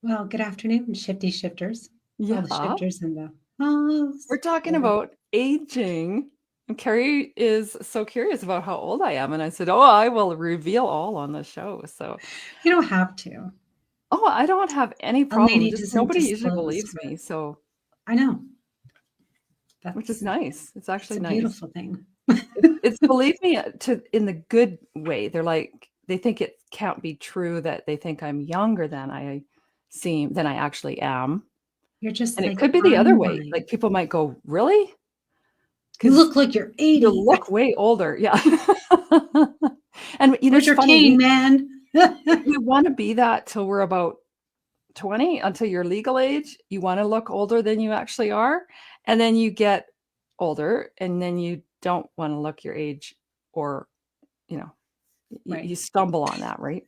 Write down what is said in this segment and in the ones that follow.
Well, good afternoon, shifty shifters. All the Yeah, shifters in the house. we're talking Hold on. about aging. And Carrie is so curious about how old I am. And I said, "Oh, I will reveal all on the show." So, You don't have to. oh, I don't have any A problem. lady Just doesn't nobody usually disclose, believes but me. So, I know which is that's nice. It's it's actually a nice. beautiful thing. It's believe me to in the good way. They're like, they think it can't be true that they think I'm younger than I actually am. You're just And it like, could be the other I'm way. lying. Like people might go, really? You 'Cause look like you're you 80. look way older, yeah. And, Where's it's your funny, cane, man? we wanna be that till we're about 20, until your legal age, you wanna look older than you actually are, and then you get older, and then you don't wanna look your age or, you know, Right. you stumble on that, right?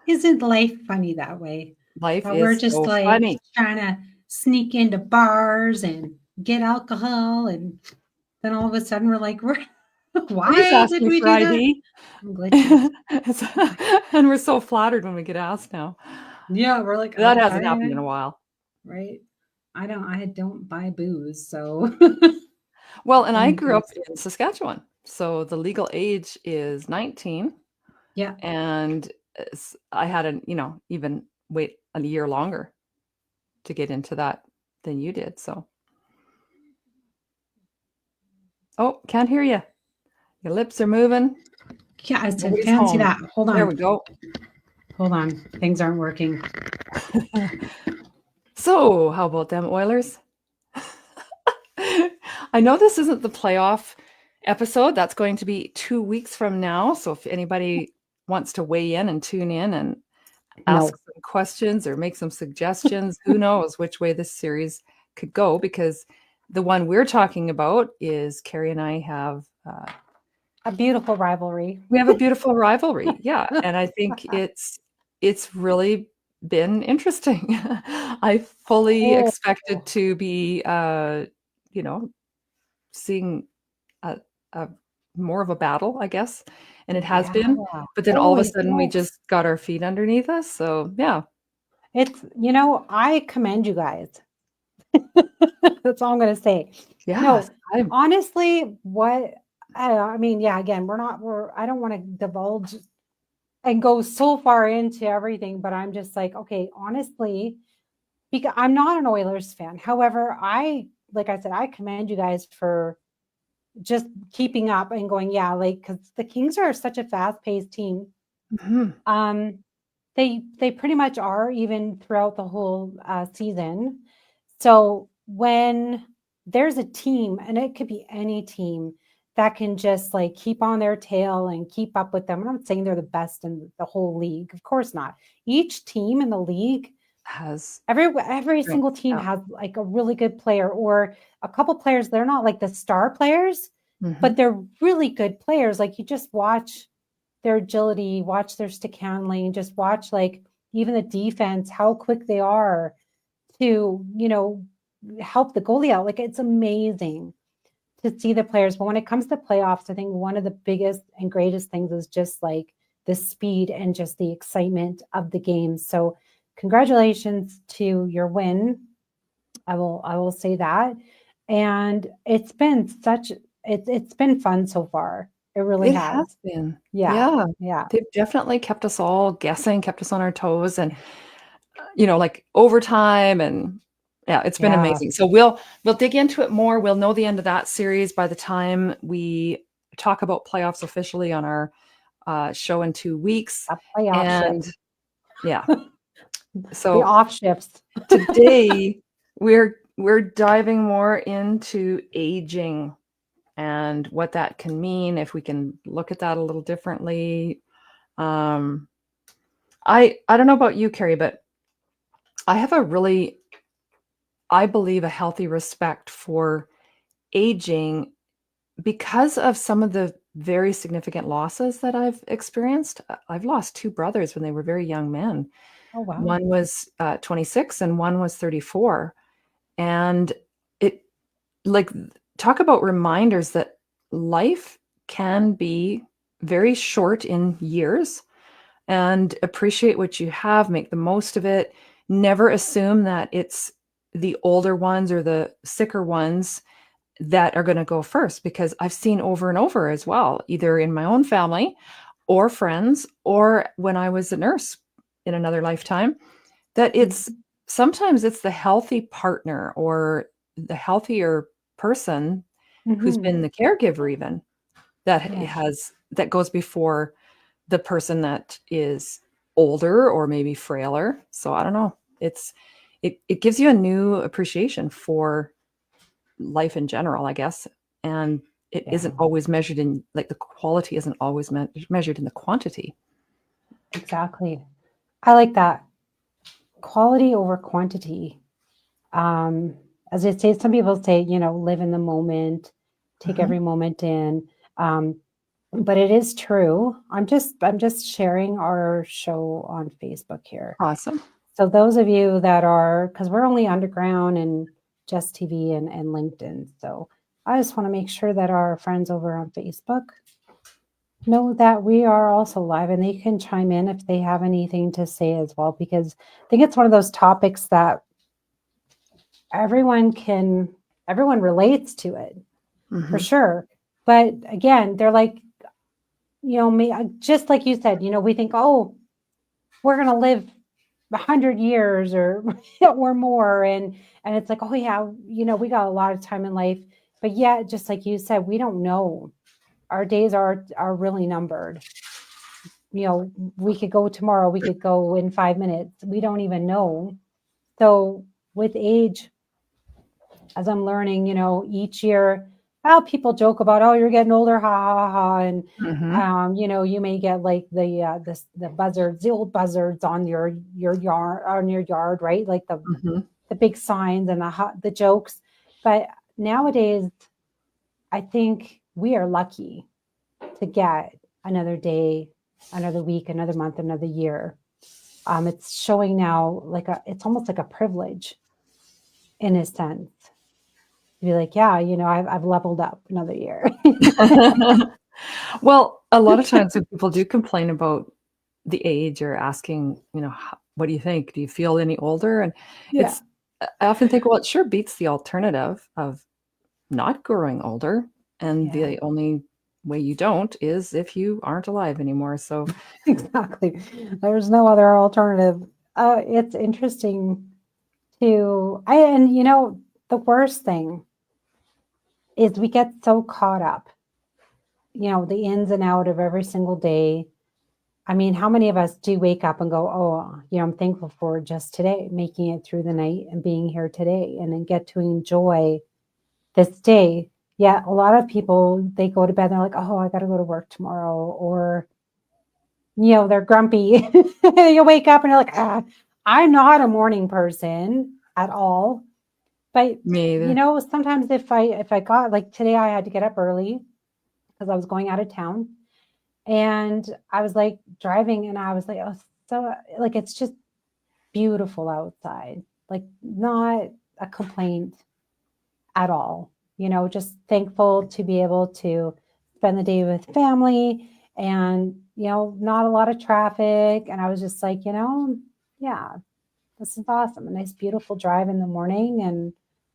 Isn't life funny that way? Life But we're is just so like funny. trying to sneak into bars and get alcohol, and then all of a sudden we're like, we're Please why ask did me we for do that? ID. I'm glitchy. And we're so flattered when we get asked now. Yeah, we're like, That hasn't happened okay, in a while. right. I don't buy booze, so Well, and I fun grew up booze. in Saskatchewan, so the legal age is 19, Yeah, and I had an even wait a year longer to get into that than you did, so oh, can't hear you. Your lips are moving. yeah. I said, Nobody's fancy home. that. Hold There on, we go. hold on. Things aren't working. So, how about them Oilers? I know this isn't the playoff episode. That's going to be 2 weeks from now, so if anybody wants to weigh in and tune in and ask No, some questions or make some suggestions. Who knows which way this series could go? Because the one we're talking about is Carrie and I have a beautiful rivalry. we have a beautiful rivalry, yeah, and I think it's really been interesting. I fully Oh, expected to be, you know, seeing a, a more of a battle, I guess, and it has yeah. been. But then all Oh, of a sudden, we no. just got our feet underneath us. So yeah, I commend you guys. That's all I'm going to say. yes, No, I'm honestly, I mean, yeah, again, I don't want to divulge and go so far into everything, but I'm just like, okay, honestly, because I'm not an Oilers fan. However, like I said, I commend you guys for just keeping up and going, yeah, like, because the Kings are such a fast-paced team. mhm. Um, they pretty much are even throughout the whole season. So when there's a team, and it could be any team that can just like keep on their tail and keep up with them. I'm not saying they're the best in the whole league, of course not. Each team in the league, Has every single strengths, team yeah. has like a really good player or a couple players. They're not like the star players, but Mhm. they're really good players. Like you just watch their agility, watch their stick handling, just watch like even the defense, how quick they are to, help the goalie out. Like it's amazing to see the players. But when it comes to playoffs, I think one of the biggest and greatest things is just like the speed and just the excitement of the game. So congratulations to your win. I will say that. And it's been fun so far. It really It has has. been. Yeah. Yeah. Yeah. They've definitely kept us all guessing, kept us on our toes and, like overtime and yeah, it's been Yeah. amazing. So we'll dig into it more. We'll know the end of that series by the time we talk about playoffs officially on our show in 2 weeks. A playoff And shift. yeah. The So off shifts. today we're diving more into aging and what that can mean if we can look at that a little differently. Um, I don't know about you, Carrie, but I have a really, I believe, a healthy respect for aging because of some of the very significant losses that I've experienced. I've lost two brothers when they were very young men. Oh wow. One was 26 and one was 34. And it, like, talk about reminders that life can be very short in years and appreciate what you have, make the most of it. Never assume that it's the older ones or the sicker ones that are going to go first, because I've seen over and over as well, either in my own family or friends, or when I was a nurse in another lifetime, that it's sometimes it's the healthy partner or the healthier person who's Mm-hmm. been the caregiver even that Yeah. that goes before the person that is older or maybe frailer. So I don't know. It gives you a new appreciation for life in general, I guess. And it Yeah. isn't always measured in, like, the quality isn't always measured in the quantity. Exactly. I like that. Quality over quantity. Um, as I say, some people say, live in the moment, take Mhm. every moment in. Um, but it is true. I'm just sharing our show on Facebook here. Awesome. So those of you that are, because we're only underground and just TV and LinkedIn. So I just want to make sure that our friends over on Facebook know that we are also live, and they can chime in if they have anything to say as well, because I think it's one of those topics that everyone relates to it for Mhm. sure. But again, they're like, just like you said, we think, oh, we're going to live 100 years or or more, and it's like, oh yeah, we got a lot of time in life, but yet, just like you said, we don't know. Our days are really numbered. We could go tomorrow, we could go in 5 minutes, we don't even know. So with age, as I'm learning, each year, how people joke about, oh, you're getting older, ha ha ha, and Mhm. you may get like the buzzards, the old buzzards on your yard, right? Like Mhm. the big signs and the jokes. But nowadays, I think we are lucky to get another day, another week, another month, another year. It's showing now it's almost like a privilege in a sense to be like, yeah, I've leveled up another year. Well, a lot of times when people do complain about the age or asking, what do you think? Do you feel any older? And Yeah. it's, I often think, well, it sure beats the alternative of not growing older. And Yeah, the only way you don't is if you aren't alive anymore. So, exactly. There's no other alternative. It's interesting and the worst thing is we get so caught up, the ins and out of every single day. I mean, how many of us do wake up and go, oh, I'm thankful for just today, making it through the night and being here today, and then get to enjoy this day. Yeah, a lot of people, they go to bed and they're like, oh, I got to go to work tomorrow. Or, they're grumpy. You wake up and you're like, I'm not a morning person at all. But, me either. sometimes if I got, like today, I had to get up early because I was going out of town. And I was like driving and I was like, oh, so like it's just beautiful outside. Like not a complaint at all. Just thankful to be able to spend the day with family and, not a lot of traffic. And I was just like, yeah, this is awesome. A nice, beautiful drive in the morning. And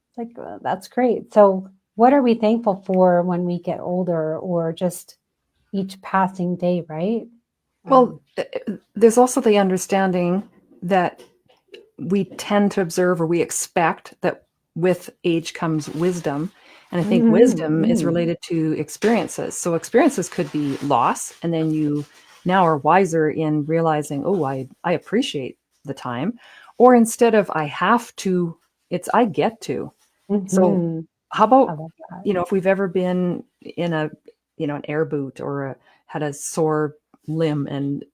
it's like, that's great. So, what are we thankful for when we get older or just each passing day, right? Well, Um, there's also the understanding that we tend to observe, or we expect that with age comes wisdom. And I think mhm, wisdom is mhm. related to experiences. So experiences could be loss, and then you now are wiser in realizing, oh, I appreciate the time. Or instead of I have to, it's I get to. So Mhm. how I about, love that. if we've ever been in an air boot, or had a sore limb and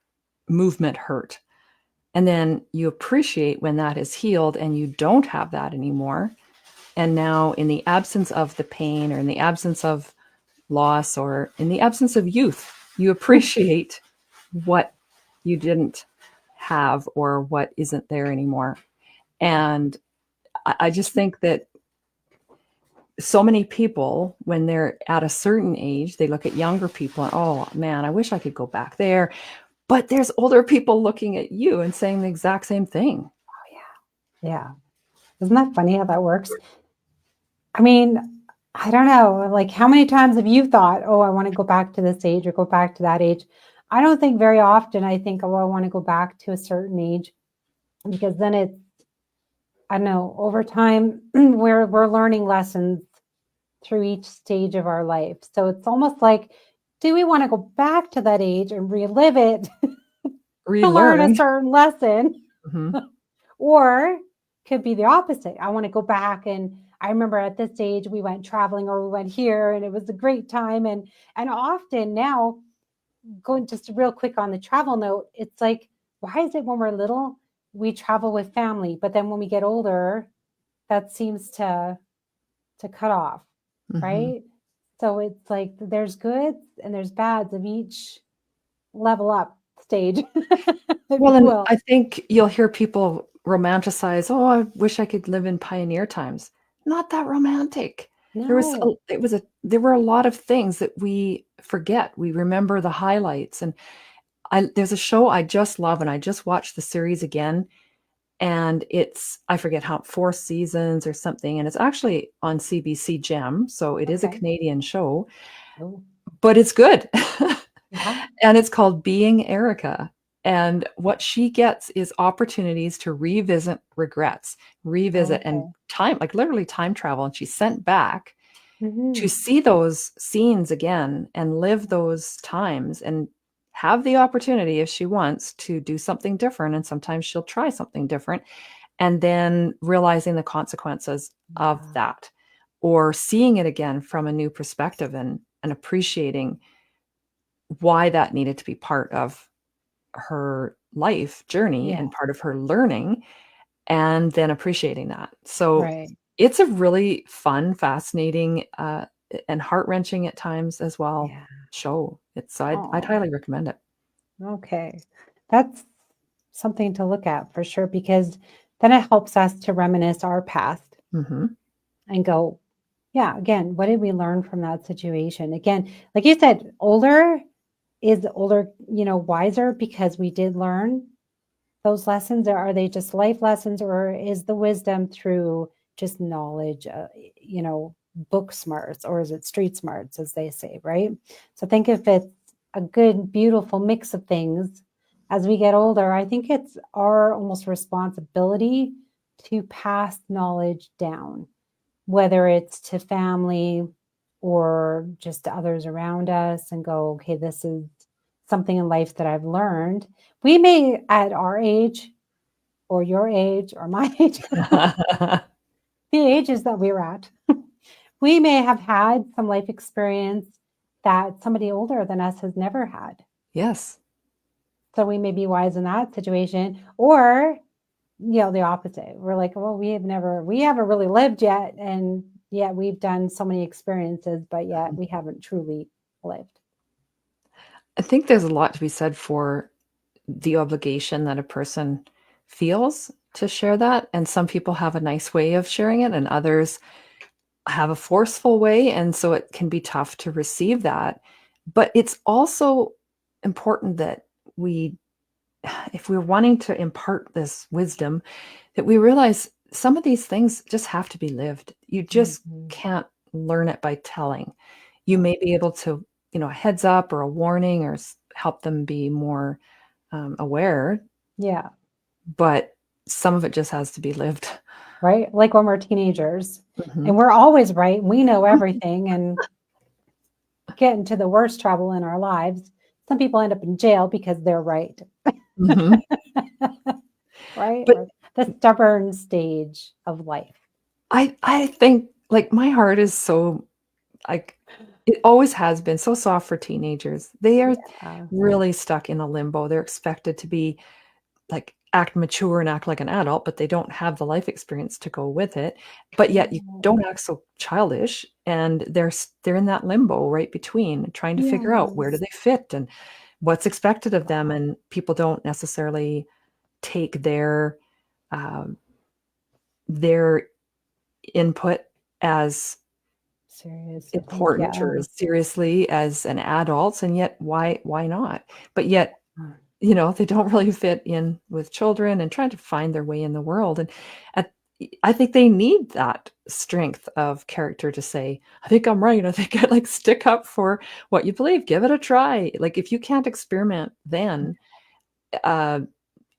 movement hurt, and then you appreciate when that is healed and you don't have that anymore. And now, in the absence of the pain, or in the absence of loss, or in the absence of youth, you appreciate what you didn't have or what isn't there anymore. And I just think that so many people, when they're at a certain age, they look at younger people and, oh man, I wish I could go back there. but there's older people looking at you and saying the exact same thing. Oh, yeah. Yeah. Isn't that funny how that works? I mean, I don't know. Like, how many times have you thought, oh, I want to go back to this age or go back to that age? I don't think very often I think, oh, I want to go back to a certain age because then it's, I don't know, over time we're learning lessons through each stage of our life. So it's almost like, do we want to go back to that age and relive it to learn a Relearn. certain lesson? Mhm. Or could be the opposite. I want to go back, and I remember at this age we went traveling or we went here and it was a great time. And often now, going just real quick on the travel note, it's like, why is it when we're little we travel with family, but then when we get older, that seems to cut off, Mhm. right? So it's like there's goods and there's bads of each level up stage, if Well, you and will. I think you'll hear people romanticize, "Oh, I wish I could live in pioneer times." Not that romantic. No. There were a lot of things that we forget. We remember the highlights, and there's a show I just love, and I just watched the series again, and it's I forget how 4 seasons or something, and it's actually on CBC Gem, so it is a Okay. Canadian show, Oh, but it's good. yeah. And it's called Being Erica. And what she gets is opportunities to revisit regrets, revisit and Okay. time, like literally time travel. And she's sent back to Hmm. see those scenes again and live those times and have the opportunity, if she wants, to do something different. And sometimes she'll try something different. And then realizing the consequences of Yeah. that, or seeing it again from a new perspective and appreciating why that needed to be part of her life journey Yeah. and part of her learning, and then appreciating that. So Right. it's a really fun, fascinating, and heart-wrenching at times as well Yeah. show. I'd Oh, highly recommend it. okay. That's something to look at for sure, because then it helps us to reminisce our past Mhm. and go, yeah, again, what did we learn from that situation? Again, like you said, older is older, wiser because we did learn those lessons, or are they just life lessons, or is the wisdom through just knowledge, book smarts, or is it street smarts, as they say, right? So think if it's a good, beautiful mix of things as we get older, I think it's our almost responsibility to pass knowledge down, whether it's to family or just to others around us, and go, okay, this is something in life that I've learned. We may, at our age or your age or my age, the ages that we're at, we may have had some life experience that somebody older than us has never had. Yes. So we may be wise in that situation, or the opposite. We're like, well, we haven't really lived yet, and yet we've done so many experiences, but yet we haven't truly lived. I think there's a lot to be said for the obligation that a person feels to share that, and some people have a nice way of sharing it, and others have a forceful way, and so it can be tough to receive that. But it's also important that we, if we're wanting to impart this wisdom, that we realize some of these things just have to be lived. You just Mhm. can't learn it by telling. You No. may be able to, a heads up or a warning or help them be more aware, Yeah. but some of it just has to be lived. Right. Like when we're teenagers Mhm. and we're always right. We know everything and get into the worst trouble in our lives. Some people end up in jail because they're right. Mhm. Right? But Or the stubborn stage of life. I think like my heart is so like it always has been so soft for teenagers. They are Yeah. really stuck in a limbo. They're expected to be like act mature and act like an adult, but they don't have the life experience to go with it. But yet you No. don't act so childish, and they're in that limbo right between trying to figure out where do Yes. they fit and what's expected of them, and people don't necessarily take um, their input as Seriously. important Yeah. or as seriously as an adult, and yet why not? But yet they don't really fit in with children and trying to find their way in the world. And at, I think they need that strength of character to say, I think I'm right. I think I like stick up for what you believe, give it a try. Like if you can't experiment, then, uh,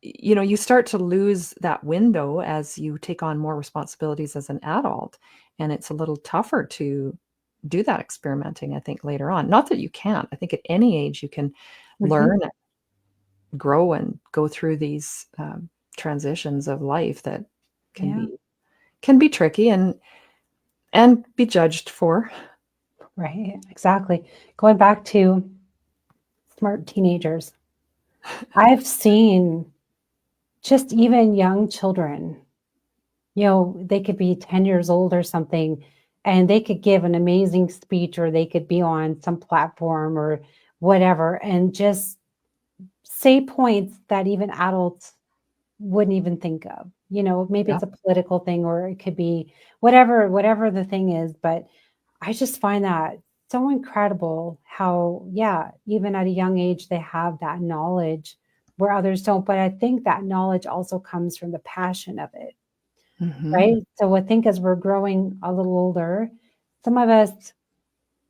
you start to lose that window as you take on more responsibilities as an adult. And it's a little tougher to do that experimenting, I think, later on. Not that you can't. I think at any age you can Mhm. learn, grow, and go through these transitions of life that can Yeah, be tricky and be judged for. right. Exactly. Going back to smart teenagers, I've seen just even young children, they could be 10 years old or something, and they could give an amazing speech, or they could be on some platform or whatever, and just say points that even adults wouldn't even think of. Maybe Yeah. it's a political thing, or it could be whatever the thing is. But I just find that so incredible how, yeah, even at a young age, they have that knowledge where others don't. But I think that knowledge also comes from the passion of it, Hmm. right? So I think as we're growing a little older, some of us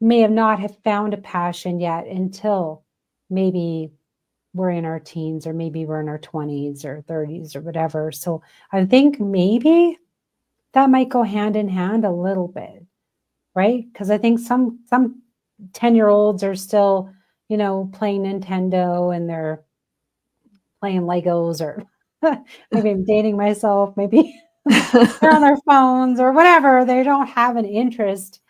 may have not have found a passion yet until maybe we're in our teens, or maybe we're in our 20s or 30s or whatever. So I think maybe that might go hand in hand a little bit, right? Because I think some 10-year-olds are still, playing Nintendo, and they're playing Legos, or maybe I'm dating myself, maybe they're on their phones or whatever. They don't have an interest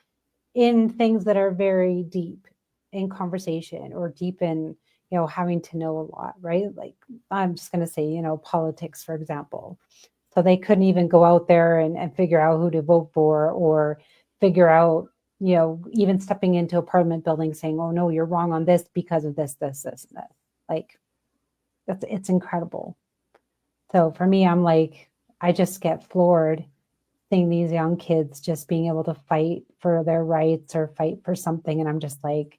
in things that are very deep in conversation, or deep in, having to know a lot, right? Like, I'm just going to say, politics, for example. So they couldn't even go out there and figure out who to vote for, or figure out, even stepping into a parliament building saying, oh no, you're wrong on this because of this, and that. Like, it's incredible. So for me, I'm like, I just get floored seeing these young kids just being able to fight for their rights or fight for something. And I'm just like,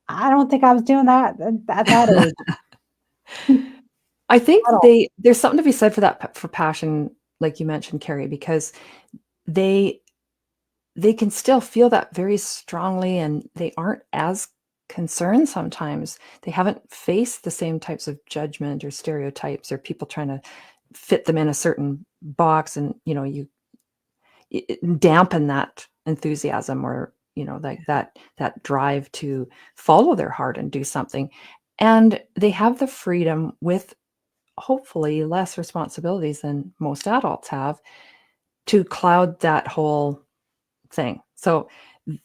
I don't think I was doing that at that age I think at all. there's something to be said for that, for passion, like you mentioned, Carrie, because they they can still feel that very strongly, and they aren't as concerned sometimes. They haven't faced the same types of judgment or stereotypes or people trying to fit them in a certain box, and you dampen that enthusiasm, or like that drive to follow their heart and do something. And they have the freedom, with hopefully less responsibilities than most adults have, to cloud that whole thing. So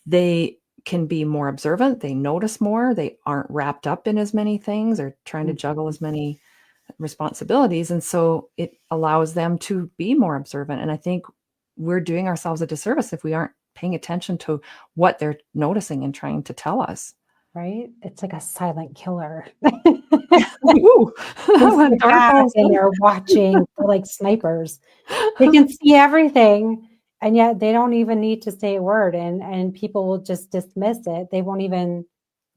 they can be more observant, they notice more, they aren't wrapped up in as many things or trying to juggle Mhm. as many responsibilities. And so it allows them to be more observant. And I think we're doing ourselves a disservice if we aren't paying attention to what they're noticing and trying to tell us. Right? It's like a silent killer. Ooh, They went sit dark back all of and a they're watching. They're like snipers. They sudden. can see everything, and yet they don't even need to say a word, and people will just dismiss it. They won't even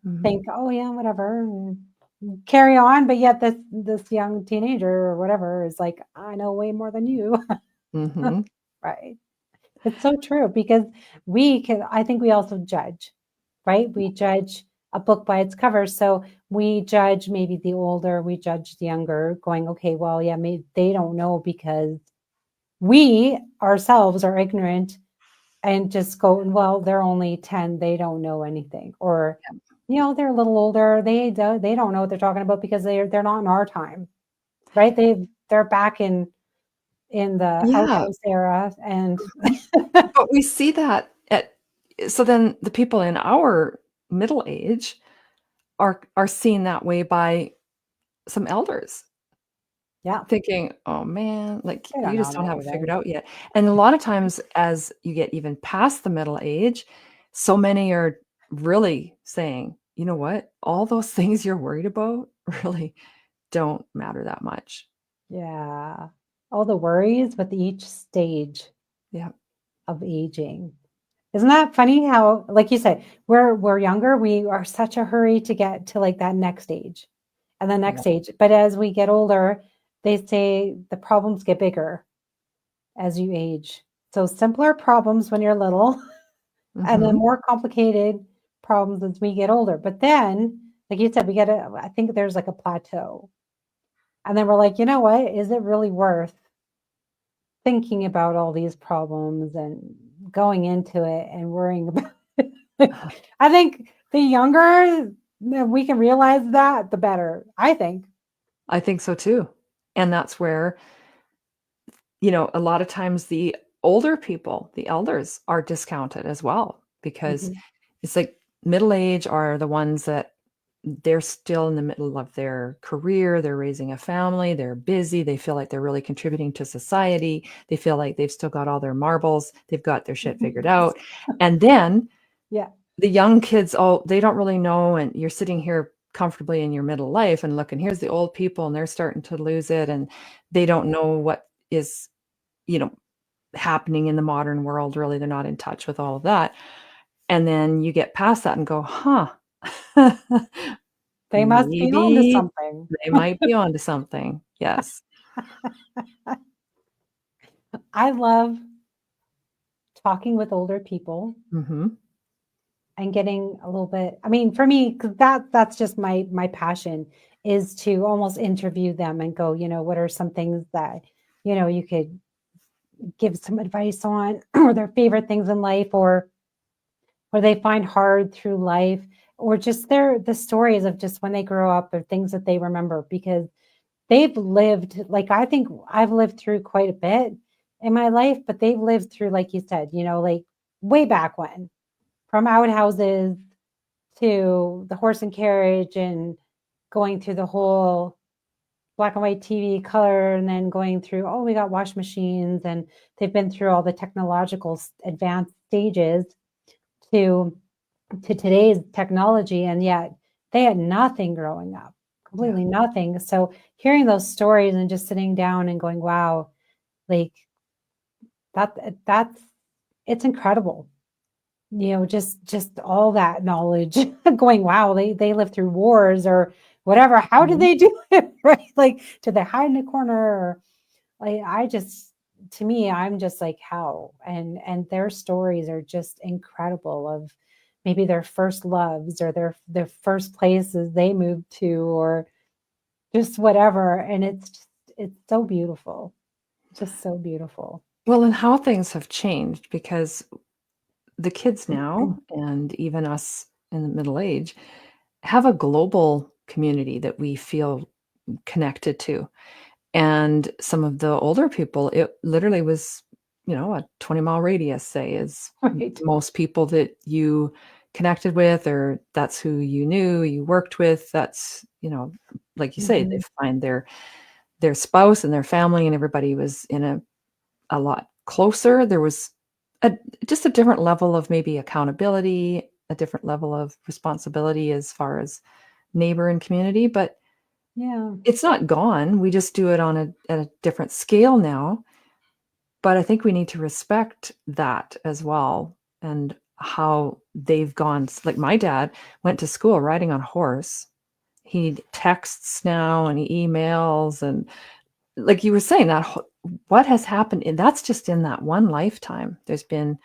Mhm. think, "Oh, yeah, whatever," and carry on. But yet this young teenager or whatever is like, "I know way more than you." Mhm. Right. It's so true, because I think we also judge, right? We judge a book by its cover. So we judge maybe the older, we judge the younger, going, okay, well, yeah, maybe they don't know because we ourselves are ignorant, and just go, well, they're only 10, they don't know anything. Or, they're a little older, they don't know what they're talking about because they're not in our time, right? They're back in the Yeah. outhouse era, and But we see that so then the people in our middle age are seen that way by some elders, yeah, thinking, "Oh, man, like, they don't you know just don't have it figured anything. out yet." And a lot of times as you get even past the middle age, so many are really saying, "You know what? All those things you're worried about really don't matter that much." Yeah. All the worries with each stage Yeah. of aging. Isn't that funny how, like you said, we're younger, we are such a hurry to get to like that next age. and the next age. But as we get older, they say the problems get bigger as you age. So simpler problems when you're little, and then Mhm. more complicated problems as we get older. But then, like you said, I think there's like a plateau. And then we're like, you know what? Is it really worth thinking about all these problems and going into it and worrying about it? I think the younger we can realize that, the better, I think. I think so too. And that's where, a lot of times the older people, the elders, are discounted as well, because Mhm. it's like middle age are the ones that they're still in the middle of their career, they're raising a family, they're busy, they feel like they're really contributing to society, they feel like they've still got all their marbles, they've got their shit figured out. And then Yeah. the young kids, oh, they don't really know, and you're sitting here comfortably in your middle life and looking, here's the old people and they're starting to lose it, and they don't know what is, you know, happening in the modern world. Really, they're not in touch with all of that. And then you get past that and go, huh, They must be on to maybe something. they might be onto something. Yes. I love talking with older people Hmm. and getting a little bit, I mean, for me, because that's just my passion, is to almost interview them and go, what are some things that, you could give some advice on, or their favorite things in life, or they find hard through life, or just the stories of just when they grow up, or things that they remember, because they've lived, like, I think I've lived through quite a bit in my life, but they've lived through, like you said, like way back when, from outhouses to the horse and carriage, and going through the whole black and white TV color, and then going through, oh, we got wash machines, and they've been through all the technological advanced stages to today's technology, and yet they had nothing growing up, Yeah. completely nothing. So hearing those stories and just sitting down and going, wow, like that's it's incredible. Just all that knowledge, going, wow, they lived through wars or whatever. How did Mhm. they do it? Right? Like, did they hide in a corner? Or, like, to me, I'm just like, how? And their stories are just incredible, of maybe their first loves, or their first places they moved to, or just whatever. And it's so beautiful. Just so beautiful. Well, and how things have changed, because the kids now, and even us in the middle age, have a global community that we feel connected to. And some of the older people, it literally was, a 20-mile radius, say, is Right. most people that you connected with, or that's who you knew, you worked with. That's, like you say, they Mhm. find their spouse and their family, and everybody was in a lot closer. There was a just a different level of maybe accountability, a different level of responsibility as far as neighbor and community, but Yeah. it's not gone. We just do it on at a different scale now. But I think we need to respect that as well, and how they've gone. Like my dad went to school riding on a horse. He texts now and he emails, and like you were saying, what has happened, and that's just in that one lifetime. There's been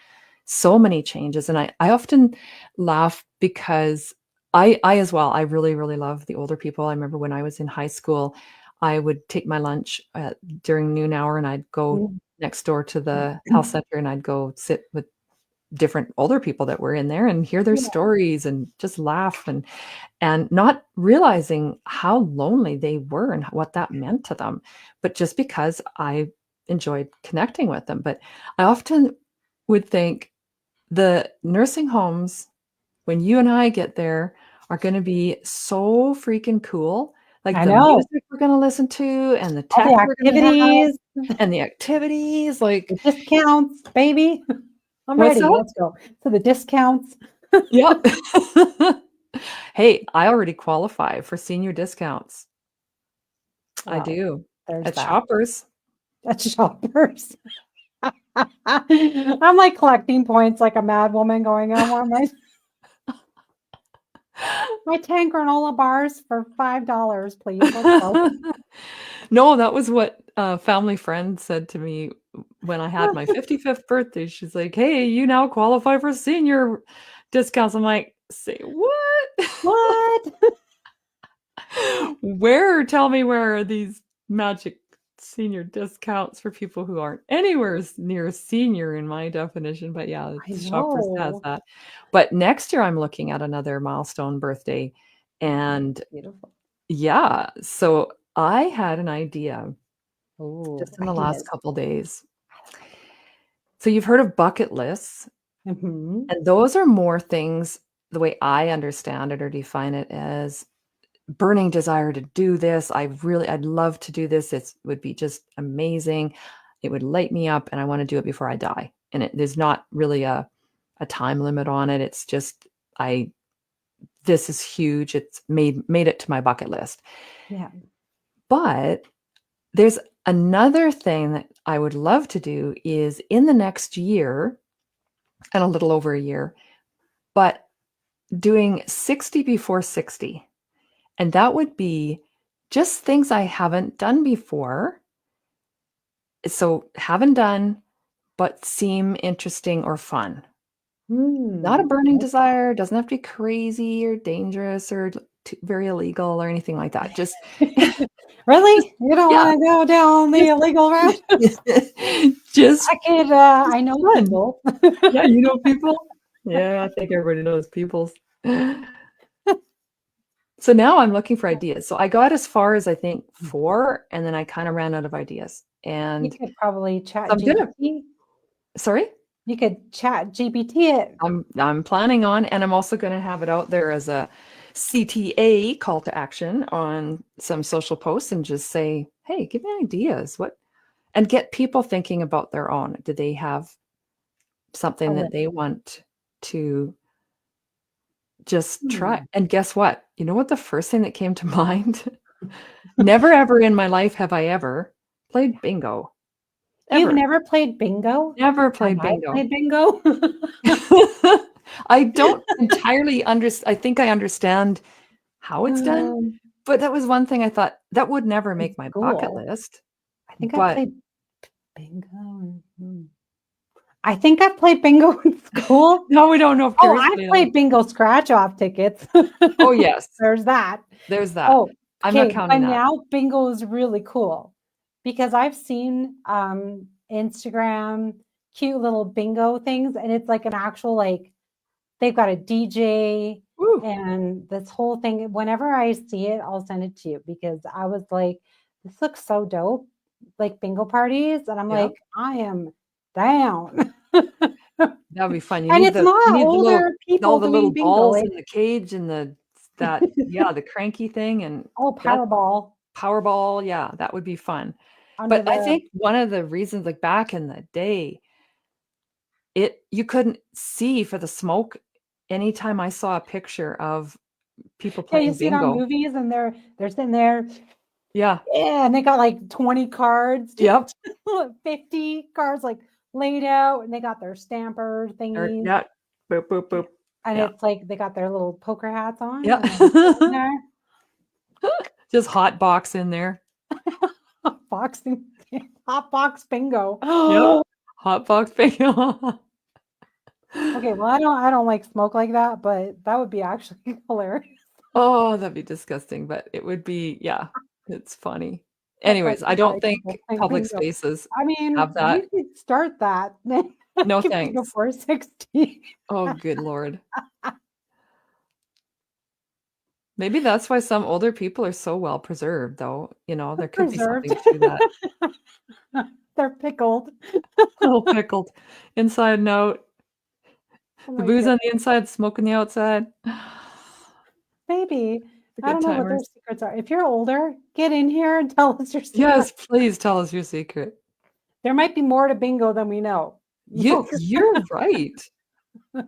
so many changes, and I often laugh because I as well, I really really love the older people. I remember when I was in high school, I would take my lunch during noon hour, and I'd go Mhm. next door to the health center, and I'd go sit with different older people that were in there and hear their Yeah. stories and just laugh, and not realizing how lonely they were and what that meant to them, but just because I enjoyed connecting with them. But I often would think the nursing homes, when you and I get there, are going to be so freaking cool. Like I the know. music we're going to listen to, and the All tech the we're going to have, activities, and the activities. the Like, discounts, baby. I'm what's ready. that? Let's go. So the discounts. Yep. Hey, I already qualify for senior discounts. I Well, do. there's At that. Shoppers. That's shoppers. I'm like collecting points like a mad woman, going, I want my my 10 granola bars for $5, please. Let's go. No, that was what a family friend said to me when I had my 55th birthday. She's like, "Hey, you now qualify for senior discounts." I'm like, "Say what?" What? Tell me where are these magic senior discounts for people who aren't anywhere near senior in my definition? But yeah, I Shoppers has know. that. But next year I'm looking at another milestone birthday. And Beautiful. yeah, so I had an idea Oh, just in the last ideas. couple days. So you've heard of bucket lists, Mhm. and those are more things the way I understand it or define it as burning desire to do this. I'd love to do this. It would be just amazing. It would light me up and I want to do it before I die. And there's not really a time limit on it. It's just this is huge. It's made it to my bucket list. Yeah. But there's another thing that I would love to do is in the next year and a little over a year, but doing 60 before 60. And that would be just things I haven't done before. So haven't done, but seem interesting or fun. Not a burning Okay. desire, doesn't have to be crazy or dangerous or very illegal or anything like that. Just, just Really? You don't yeah, wanna go down the just, illegal route? just I could, I know fun. people. Yeah, you know people? Yeah, I think everybody knows people's. So now I'm looking for ideas. So I got as far as I think 4, and then I kind of ran out of ideas. You And could probably so chat I'm gonna, GPT. sorry? You could chat GPT it. I'm planning on, and I'm also gonna have it out there as a CTA call to action on some social posts and just say, hey, give me ideas. And get people thinking about their own. Do they have A something that list. they want to just try? Hmm. And guess what? You know what the first thing that came to mind? Never ever in my life have I ever played bingo. You've Ever. never played bingo? Never Have played I bingo. played bingo? I don't entirely I think I understand how it's done, Um, but that was one thing I thought that would never in make my bucket school. list. I think I But played bingo. I think I played bingo in school. no, we don't know if Oh, Carrie's I played on. played bingo scratch off tickets. Oh, yes, There's that. there's that. Oh, I'm not okay, but counting that. now bingo is really cool because I've seen Instagram cute little bingo things and it's like an actual like they've got a DJ Woo. and this whole thing. Whenever I see it, I'll send it to you because I was like, this looks so dope, like bingo parties, and I'm Yeah, like, I am down. that would be fun. And it's You not need the little older all people the little doing bingo. balls Like, in the cage and the cranky thing and oh, that Powerball Powerball, yeah, that would be fun. under But I the think one of the reasons, like, back in the day, you couldn't see for the smoke. Anytime I saw a picture of people yeah, you playing see it on bingo. movies and they're sitting there, Yeah. yeah, and they got like 20 cards, Yep. 50 cards like laid out, and they got their stamper Or thingies. yeah. Boop, boop, Yeah, boop. and Yeah. it's like they got their little poker hats on, Yeah. and they're sitting there Just hot box in there. boxing, hot box bingo. Yep. Hot box bingo. Okay, well, I don't like smoke like that, but that would be actually hilarious. Oh, that'd be disgusting, but it would be, yeah, it's funny. That's like Anyways, I don't white think people playing public bingo. spaces I mean, have we that. could start that. No, Give bingo thanks. 460. Oh, good Lord. Maybe that's why some older people are so well preserved, though. There could be Preserved. something to that. They're pickled. A little pickled inside and out. Oh The my booze god. on the inside, smoke on the outside. Maybe. The I good don't know what their timers. secrets are. If you're older, get in here and tell us your secret. Yes, please tell us your secret. There might be more to bingo than we know. You're right. Other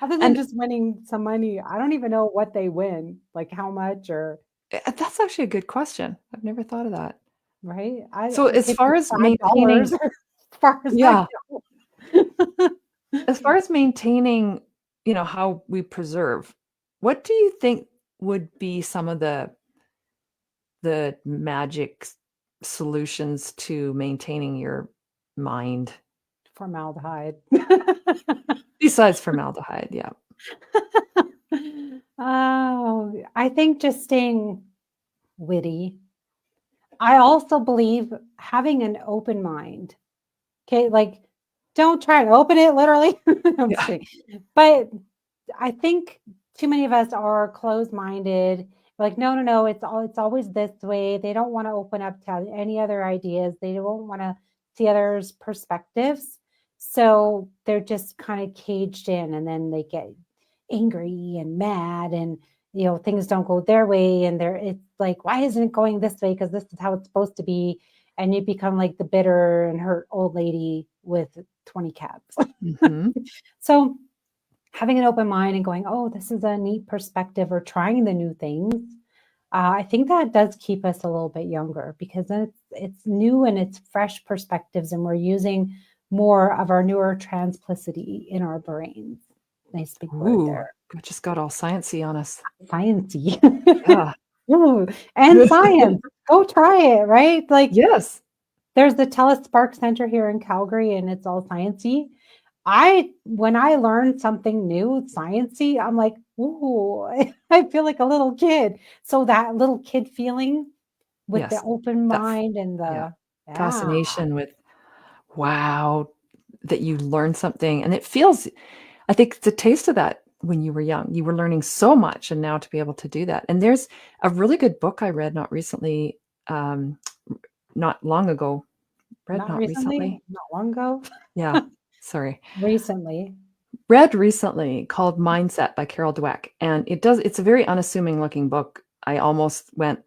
than And just winning some money, I don't even know what they win, like how much or that's actually a good question. I've never thought of that. right. So It as could far be as $5 maintaining, as far as I yeah, know. as far as maintaining, how we preserve, what do you think would be some of the magic solutions to maintaining your mind Formaldehyde. besides formaldehyde? Yeah. Oh, I think just staying witty. I also believe having an open mind. Okay, like don't try to open it literally. I'm just Yeah. kidding. But I think too many of us are closed-minded. Like, no, no, no, it's always this way. They don't want to open up to any other ideas. They don't want to see others' perspectives. So they're just kind of caged in and then they get angry and mad and things don't go their way and it's like, why isn't it going this way? Because this is how it's supposed to be. And you become like the bitter and hurt old lady with 20 cats. Mhm. So having an open mind and going, oh, this is a neat perspective, or trying the new things, I think that does keep us a little bit younger because then it's new and it's fresh perspectives, and we're using more of our neurotransplicity in our brains. Nice big word Ooh, there. I just got all sciencey on us. Sciencey. Yeah. Ooh, and science. Go try it, right? Like Yes. there's the Telespark Center here in Calgary, and it's all sciencey. When I learn something new, sciencey, I'm like, ooh, I feel like a little kid. So that little kid feeling with the Yes. open That mind and yeah, yeah, fascination with, wow, that you learn something, and it feels, I think the taste of that when you were young, you were learning so much, and now to be able to do that. And there's a really good book I read not recently, um, not long ago. Read not not recently, recently? not long ago, Yeah, sorry. recently. Read recently called Mindset by Carol Dweck, and it's a very unassuming looking book. I almost went,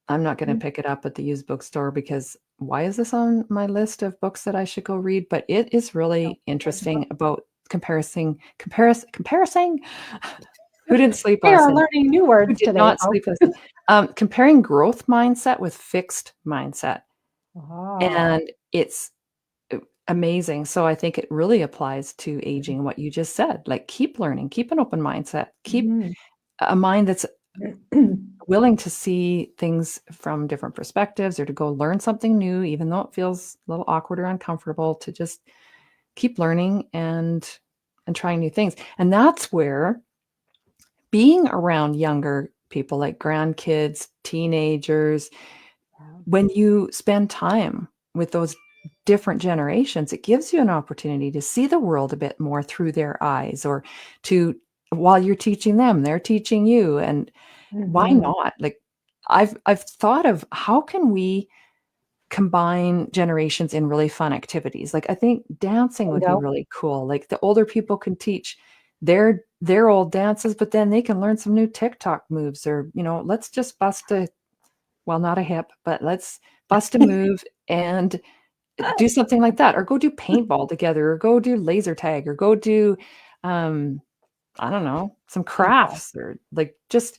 I'm not gonna Mm, pick it up at the used bookstore because why is this on my list of books that I should go read? But it is no, really good book. interesting about comparing who didn't sleep We last are night? learning new Who words did today, not sleep folks. last night? Comparing growth mindset with fixed mindset, Oh, and it's amazing. So I think it really applies to aging, what you just said. Like, keep learning, keep an open mindset, keep mhm. a mind that's willing to see things from different perspectives, or to go learn something new, even though it feels a little awkward or uncomfortable, to just keep learning and trying new things. And that's where being around younger people like grandkids, teenagers, Yeah. when you spend time with those different generations, it gives you an opportunity to see the world a bit more through their eyes, or to, while you're teaching them, they're teaching you. And why Mhm. not? Like, I've thought of how can we combine generations in really fun activities. Like, I think dancing would be Bingo. really cool. Like, the older people can teach their old dances, but then they can learn some new TikTok moves, or, let's just bust a, well, not a hip, but let's bust a move and do something like that, or go do paintball together, or go do laser tag, or go do, um, I don't know, some Paintball. crafts, or like, just,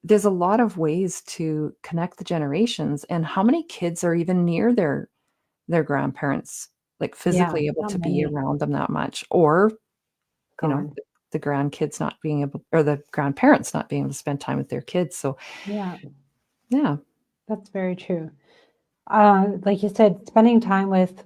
there's a lot of ways to connect the generations. And how many kids are even near their grandparents, like Yeah, physically able not to be many. around them that much, or, you know, Gone. the grandkids not being able, or the grandparents not being able to spend time with their kids. So Yeah, yeah. that's very true. Like you said, spending time with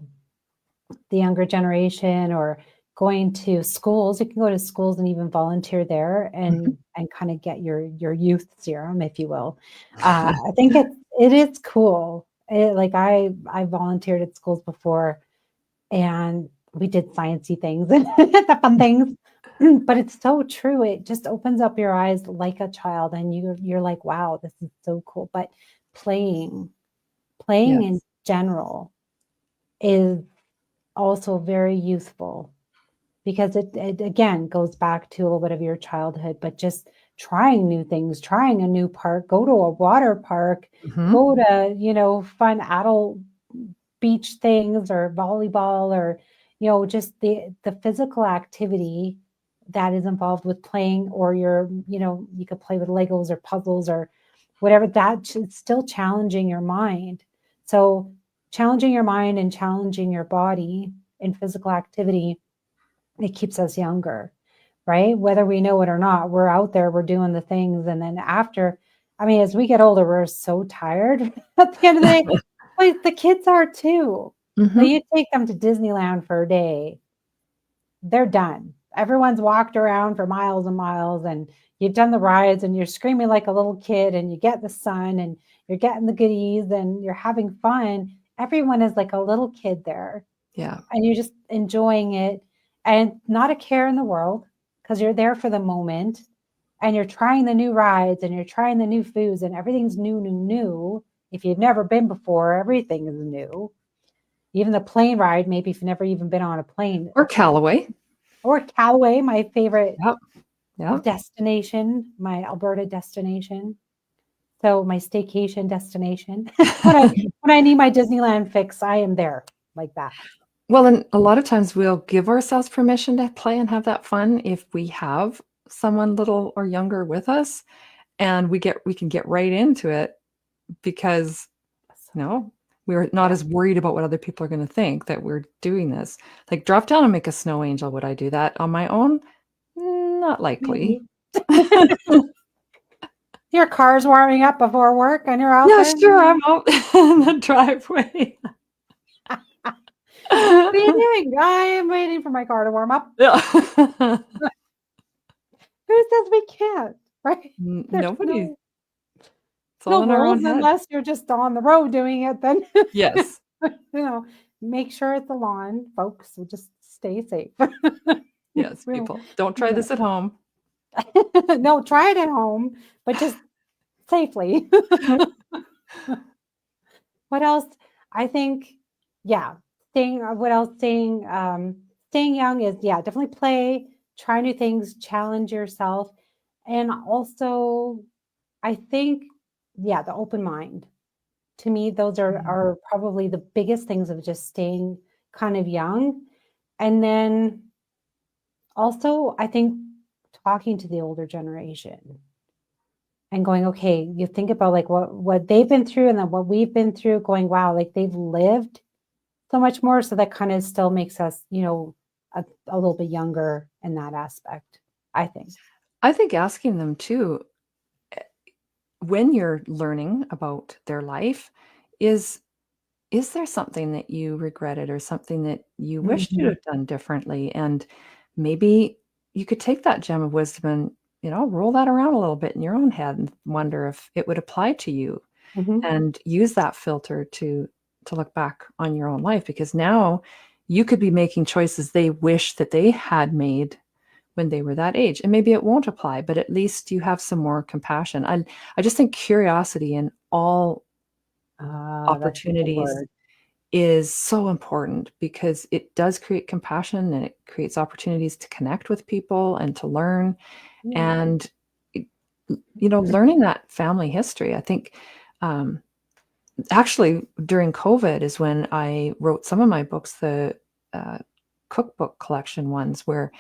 the younger generation or going to schools, you can go to schools and even volunteer there Mhm. and kind of get your youth serum, if you will. I think it is cool. Like I volunteered at schools before and we did sciencey things and the fun things. But it's so true. It just opens up your eyes like a child and you're like, wow, this is so cool. But playing, playing in Yes. general is also very useful because it again goes back to a little bit of your childhood, but just trying new things, trying a new park, go to a water park, Mhm. go to, fun adult beach things or volleyball or, just the physical activity that is involved with playing or you could play with Legos or puzzles or whatever that it's still challenging your mind. So challenging your mind and challenging your body in physical activity, it keeps us younger. right? Whether we know it or not, we're out there, we're doing the things. And then after, I mean, as we get older, we're so tired at the end of the day. Like the kids are too. So Mhm. you take them to Disneyland for a day, they're done. Everyone's walked around for miles and miles, and you've done the rides, and you're screaming like a little kid, and you get the sun, and you're getting the goodies, and you're having fun. Everyone is like a little kid there, Yeah. and you're just enjoying it, and not a care in the world because you're there for the moment, and you're trying the new rides, and you're trying the new foods, and everything's new, new, new. If you've never been before, everything is new. Even the plane ride, maybe if you've never even been on a plane, Or Callaway. or Callaway, my favorite Yep. Yep. destination, my Alberta destination. So my staycation destination. when I need my Disneyland fix, I am there like that. Well, and a lot of times we'll give ourselves permission to play and have that fun if we have someone little or younger with us, and we can get right into it because we're not Yeah. as worried about what other people are going to think that we're doing this. Like drop down and make a snow angel. Would I do that on my own? Not likely. Maybe. Your car's warming up before work and you're out Yeah, there. sure. I'm out in the driveway. What are you doing? I am waiting for my car to warm up. Yeah. Who says we can't? Right? There's Nobody. It's all no in our rules own head. unless you're just on the road doing it. Then Yes. make sure it's a lawn, folks. So just stay safe. Yes, people. Don't try this at home. No, try it at home, but just safely. What else? I think, yeah, what else? Staying young is, yeah, definitely play, try new things, challenge yourself. And also, I think, yeah, the open mind. To me, those are probably the biggest things of just staying kind of young. And then also, I think talking to the older generation and going, okay, you think about like what they've been through and then what we've been through, going, wow, like they've lived so much more. So that kind of still makes us, a little bit younger in that aspect, I think. I think asking them too, when you're learning about their life, is is there something that you regretted or something that you wished you'd Mhm. have done differently? And maybe you could take that gem of wisdom and, roll that around a little bit in your own head and wonder if it would apply to you Mhm. and use that filter to look back on your own life because now you could be making choices they wish that they had made when they were that age. And maybe it won't apply, but at least you have some more compassion. I just think curiosity in all Ah, that's a good opportunities word. is so important because it does create compassion and it creates opportunities to connect with people and to learn. Yeah. And, learning that family history, I think, um, actually during COVID is when I wrote some of my books, the uh, cookbook collection ones, where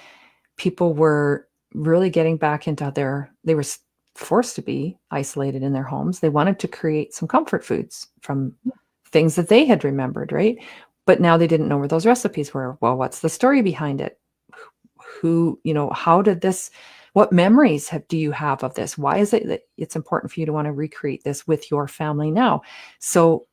people were really getting back into they were forced to be isolated in their homes. They wanted to create some comfort foods from things that they had remembered, right? But now they didn't know where those recipes were. Well, what's the story behind it? Who, how did this, what memories do you have of this? Why is it that it's important for you to want to recreate this with your family now? So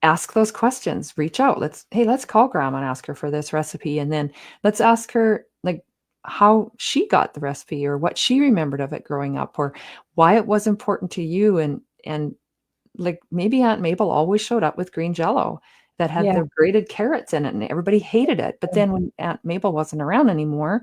ask those questions, reach out. Let's call grandma and ask her for this recipe. And then let's ask her like how she got the recipe or what she remembered of it growing up or why it was important to you. And like maybe Aunt Mabel always showed up with green jello that had Yeah. the grated carrots in it and everybody hated it. But then when Aunt Mabel wasn't around anymore,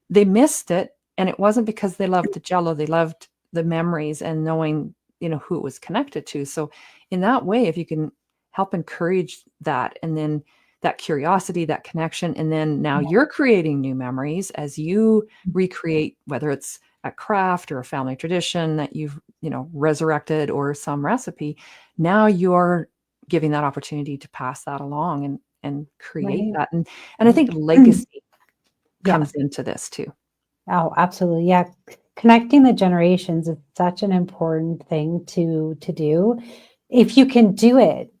they missed it. And it wasn't because they loved the jello, they loved the memories and knowing, who it was connected to. So in that way, if you can help encourage that and then that curiosity, that connection, and then now you're creating new memories as you recreate, whether it's a craft or a family tradition that you've, resurrected or some recipe, now you're giving that opportunity to pass that along and create Right. that. And I think legacy Yes. comes into this too. Oh, absolutely. Yeah. Connecting the generations is such an important thing to do. If you can do it,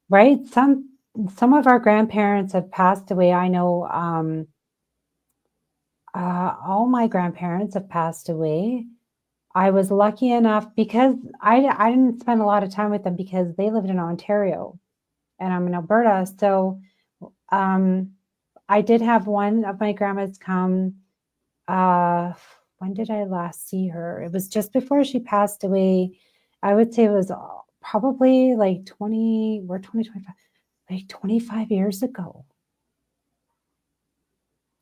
right? Some of our grandparents have passed away. I know All my grandparents have passed away. I was lucky enough because I didn't spend a lot of time with them because they lived in Ontario and I'm in Alberta. So um, I did have one of my grandmas come. Uh, when did I last see her? It was just before she passed away. I would say it was probably like 20, we're 2025, like 25 years ago.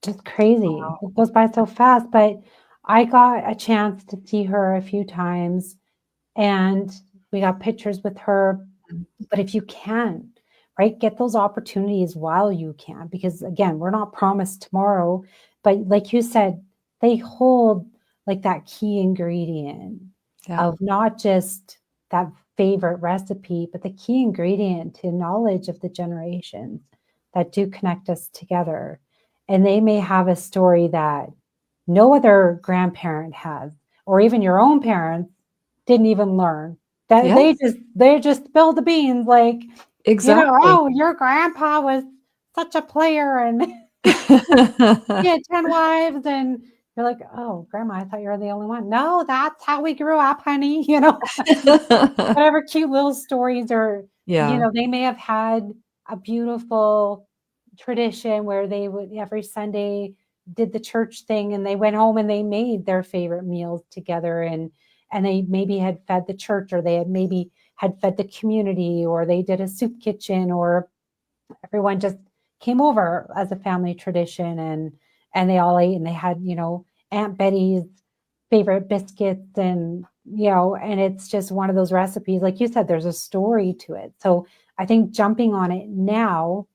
Just crazy. Wow. It goes by so fast, but I got a chance to see her a few times and we got pictures with her. But if you can, right, get those opportunities while you can, because again, we're not promised tomorrow. But like you said, they hold like that key ingredient Yeah. of not just that favorite recipe, but the key ingredient to knowledge of the generations that do connect us together. And they may have a story that no other grandparent has, or even your own parents didn't even learn. That Yes, they just spilled the beans, like, exactly. oh, your grandpa was such a player and he had 10 wives, and you're like, oh, grandma, I thought you were the only one. No, that's how we grew up, honey. Whatever cute little stories, or Yeah. they may have had a beautiful tradition where they would every Sunday did the church thing and they went home and they made their favorite meals together, and they maybe had fed the church, or they had maybe had fed the community, or they did a soup kitchen, or everyone just came over as a family tradition, and they all ate, and they had Aunt Betty's favorite biscuits, and it's just one of those recipes, like you said, there's a story to it. So I think jumping on it now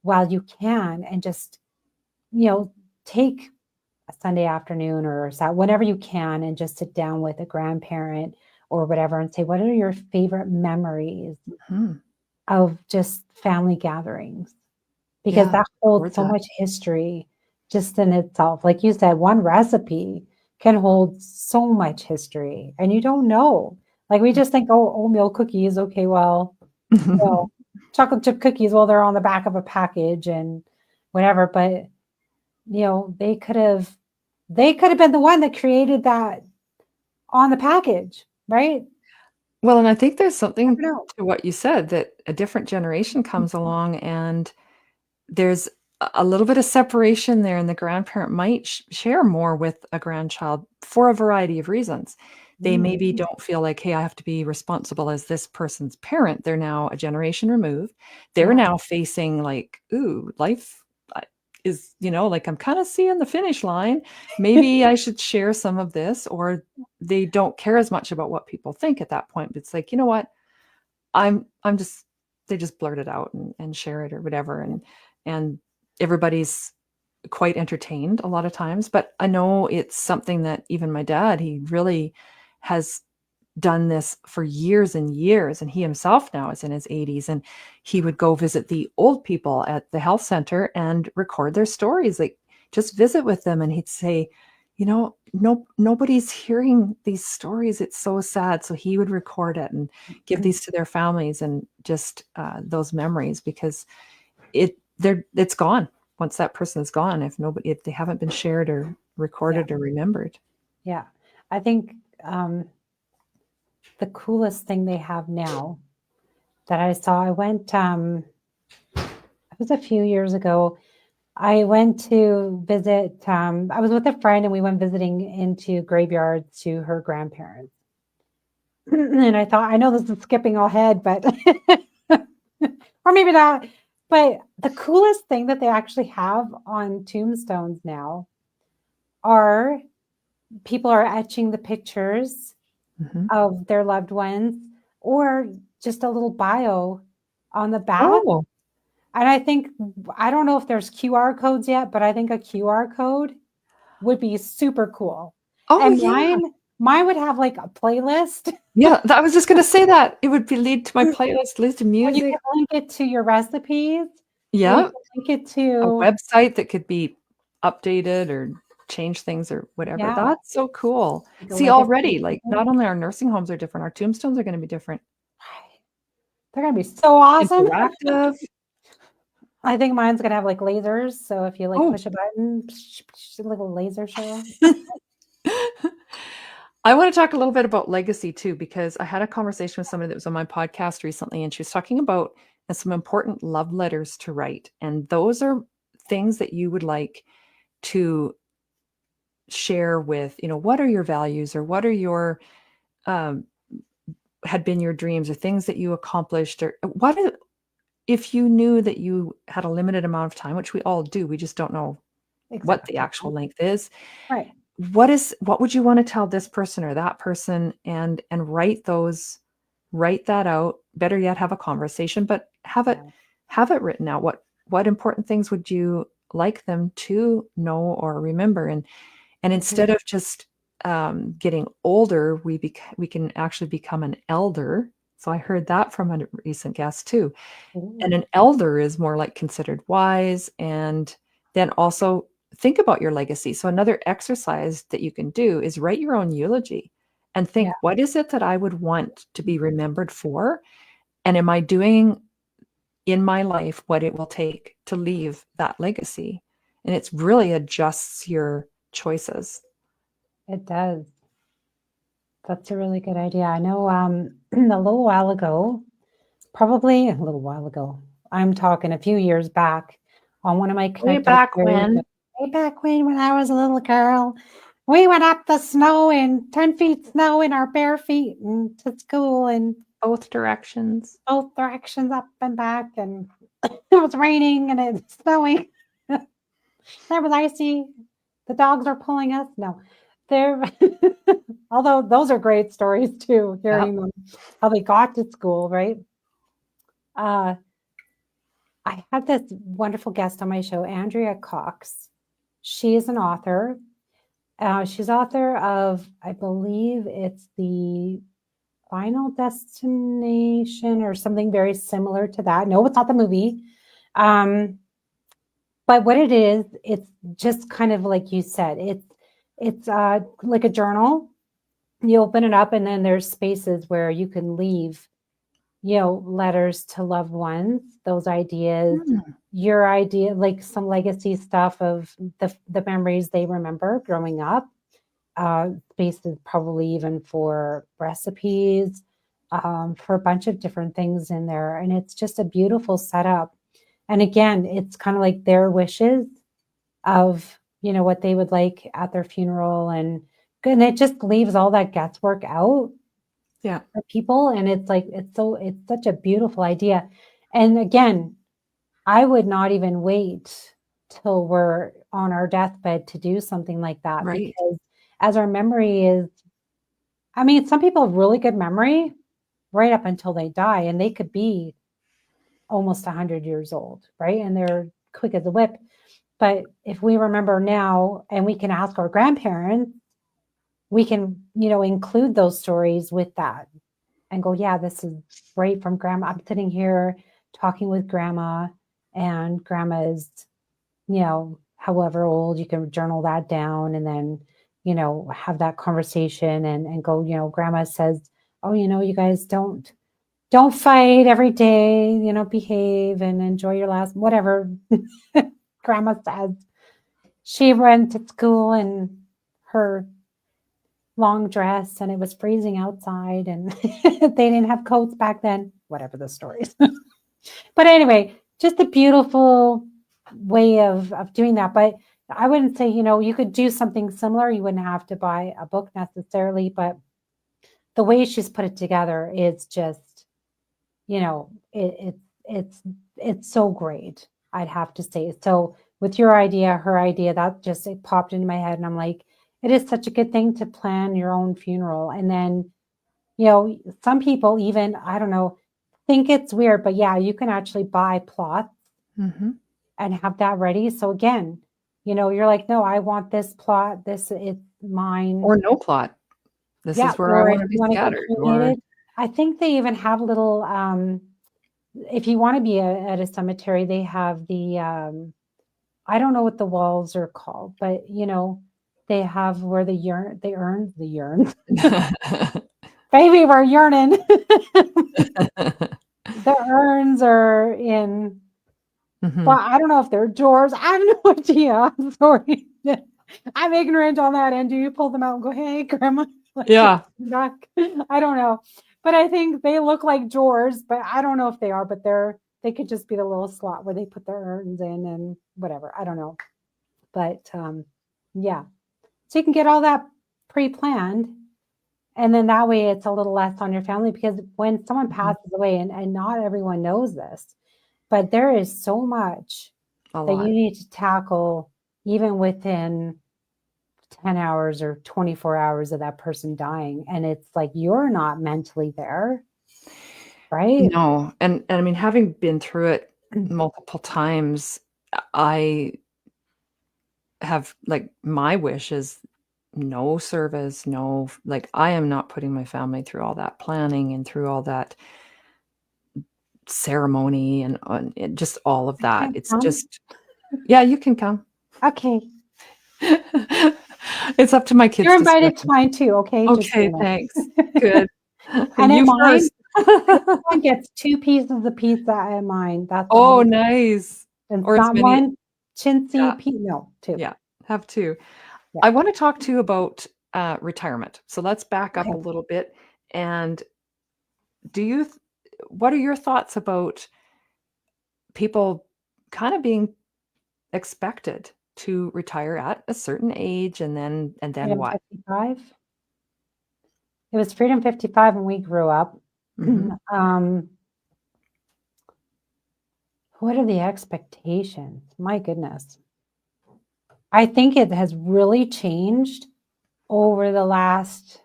while you can, and just take a Sunday afternoon or whenever you can, and just sit down with a grandparent or whatever and say, what are your favorite memories Mhm. of just family gatherings? Because Yeah. that Or holds so that. much history just in itself. Like you said, one recipe can hold so much history, and you don't know. Like we just think, oh, oatmeal cookies, okay, well, chocolate chip cookies, well, they're on the back of a package and whatever, but they could have been the one that created that on the package, right? Well, and I think there's something Never know. to what you said, that a different generation comes along and there's a little bit of separation there, and the grandparent might share more with a grandchild for a variety of reasons. They maybe Mm, don't feel like, hey, I have to be responsible as this person's parent. They're now a generation removed. They're yeah. now facing like, ooh, life is, like I'm kind of seeing the finish line. Maybe I should share some of this, or they don't care as much about what people think at that point. But it's like, you know what? I'm just they just blurt it out and share it or whatever, and everybody's quite entertained a lot of times. But I know it's something that even my dad, he really has done this for years and years, and he himself now is in his 80s, and he would go visit the old people at the health center and record their stories, like just visit with them, and he'd say, nobody's hearing these stories, it's so sad. So he would record it and give these to their families, and just those memories, because it's gone once that person is gone, if they haven't been shared or Yeah. recorded or remembered. Yeah. I think the coolest thing they have now that I saw, it was a few years ago. I went to visit, I was with a friend and we went visiting into graveyards to her grandparents. And I thought, I know this is skipping ahead, but, or maybe not. But the coolest thing that they actually have on tombstones now are people are etching the pictures Mhm. of their loved ones, or just a little bio on the back. Oh, And I don't know if there's QR codes yet, but I think a QR code would be super cool. oh And yeah. mine would have like a playlist Yeah, I was just gonna say that. It would be lead to my playlist, lead to where you music. can link it to your recipes, or you Yeah, can link it a to, website that could be updated or change things or whatever. yeah, That's so cool. like a See, legacy. already, like, not only our nursing homes are different, our tombstones are gonna be different. They're gonna be so awesome. Interactive. I think mine's gonna have like lasers. So if you like Oh, push a button, like a laser show. I want to talk a little bit about legacy too, because I had a conversation with somebody that was on my podcast recently, and she was talking about some important love letters to write. And those are things that you would like to share with, what are your values, or what are your, um, had been your dreams, or things that you accomplished, or if you knew that you had a limited amount of time, which we all do, we just don't know what the Exactly. actual length is. Right. What would you want to tell this person or that person, and write that out, better yet have a conversation, but Yeah. have it written out. What important things would you like them to know or remember? And Mhm. instead of just getting older, we can actually become an elder. So I heard that from a recent guest too. And Ooh. an elder is more like considered wise. And then also think about your legacy. So another exercise that you can do is write your own eulogy and Yeah. think, what is it that I would want to be remembered for? And am I doing in my life what it will take to leave that legacy? And it's really adjusts your choices. It does. That's a really good idea. I know a little while ago, probably a little while ago, I'm talking a few years back on one of my Way connecting back series. when. Way back when I was a little girl, we went up the snow in 10 feet snow in our bare feet and to school in Both directions. both directions, up and back. And it was raining and it's snowing. It was icy. The dogs are pulling us. No, they're, although those are great stories too, Yep. hearing them, how they got to school, right? Uh, I had this wonderful guest on my show, Andrea Cox. She is an author. She's author of, I believe it's the Final Destination or something very similar to that. No, it's not the movie. Um, but what it is, it's just kind of like you said, it's like a journal. You open it up and then there's spaces where you can leave, letters to loved ones, those ideas, Hmm. your idea, like some legacy stuff of the memories they remember growing up. Spaces probably even for recipes, for a bunch of different things in there. And it's just a beautiful setup. And again, it's kind of like their wishes of, what they would like at their funeral. And it just leaves all that guesswork out Yeah. for people. And it's like, it's such a beautiful idea. And again, I would not even wait till we're on our deathbed to do something like that, Right. because as our memory is, I mean, some people have really good memory right up until they die, and they could be almost 100 years old, right? And they're quick as a whip. But if we remember now and we can ask our grandparents, we can, include those stories with that and go, yeah, this is great from grandma. I'm sitting here talking with grandma, and grandma is, however old. You can journal that down and then, have that conversation and go, grandma says, oh, you guys don't fight every day, behave and enjoy your last, whatever grandma says. She went to school in her long dress and it was freezing outside and they didn't have coats back then, whatever the stories. But anyway, just a beautiful way of doing that. But I wouldn't say, you could do something similar. You wouldn't have to buy a book necessarily, but the way she's put it together is just, it's so great. I'd have to say. So with your idea, her idea, that just it popped into my head, and I'm like, it is such a good thing to plan your own funeral. And then, some people even, I don't know, think it's weird, but yeah, you can actually buy plots Hmm. and have that ready. So again, you're like, no, I want this plot. This it's mine. Or no plot. This Yeah. is where I Or want if to you be want to get scattered. Or cremated, I think they even have little if you want to be at a cemetery, they have the I don't know what the walls are called, but they have where the urn. Baby, we're yearning. The urns are in Mhm. Well, I don't know if they're drawers. I have no idea. I'm sorry. I'm ignorant on that end. Do you pull them out and go, hey, grandma, like Yeah. duck? I don't know. But I think they look like drawers, but I don't know if they are, but they could just be the little slot where they put their urns in and whatever. I don't know. But yeah. So you can get all that pre-planned. And then that way it's a little less on your family because when someone Mhm. passes away, and not everyone knows this, but there is so much A that you lot. need to tackle even within 10 hours or 24 hours of that person dying. And it's like you're not mentally there, right? No, and I mean, having been through it multiple times, I have like my wish is no service, no, like I am not putting my family through all that planning and through all that ceremony and just all of I that. can't It's come. just, yeah, you can come. Okay. It's up to my You're kids invited to discretion. mine too. Okay. Just so Okay, you thanks. know. Good. And in You mine, first. everyone gets 2 pieces of pizza in mine. That's Oh, on. nice. And it's Or as not many, one chintzy yeah, pizza. No, 2. yeah, have two. Yeah. I want to talk to you about retirement. So let's back up Okay. a little bit. And do you, what are your thoughts about people kind of being expected to retire at a certain age and then Freedom what? 55. It was Freedom 55 when we grew up. Hmm. um, what are the expectations? My goodness. I think it has really changed over the last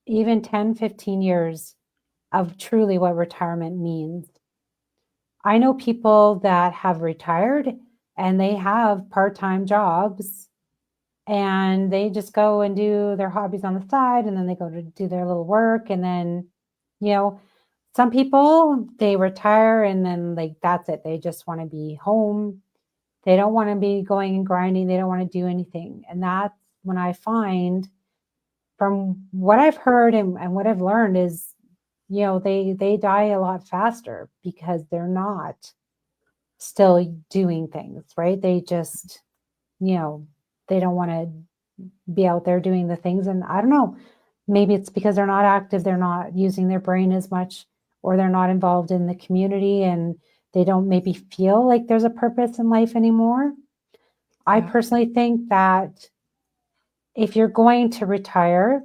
even 10, 15 years of truly what retirement means. I know people that have retired and they have part-time jobs and they just go and do their hobbies on the side and then they go to do their little work and then, you know, some people they retire and then like that's it. They just want to be home. They don't want to be going and grinding. They don't want to do anything. And that's when I find from what I've heard and what I've learned is, they die a lot faster because they're not still doing things, right? They just, you know, they don't want to be out there doing the things. And I don't know, maybe it's because they're not active, they're not using their brain as much, or they're not involved in the community and they don't maybe feel like there's a purpose in life anymore. I Yeah. personally think that if you're going to retire,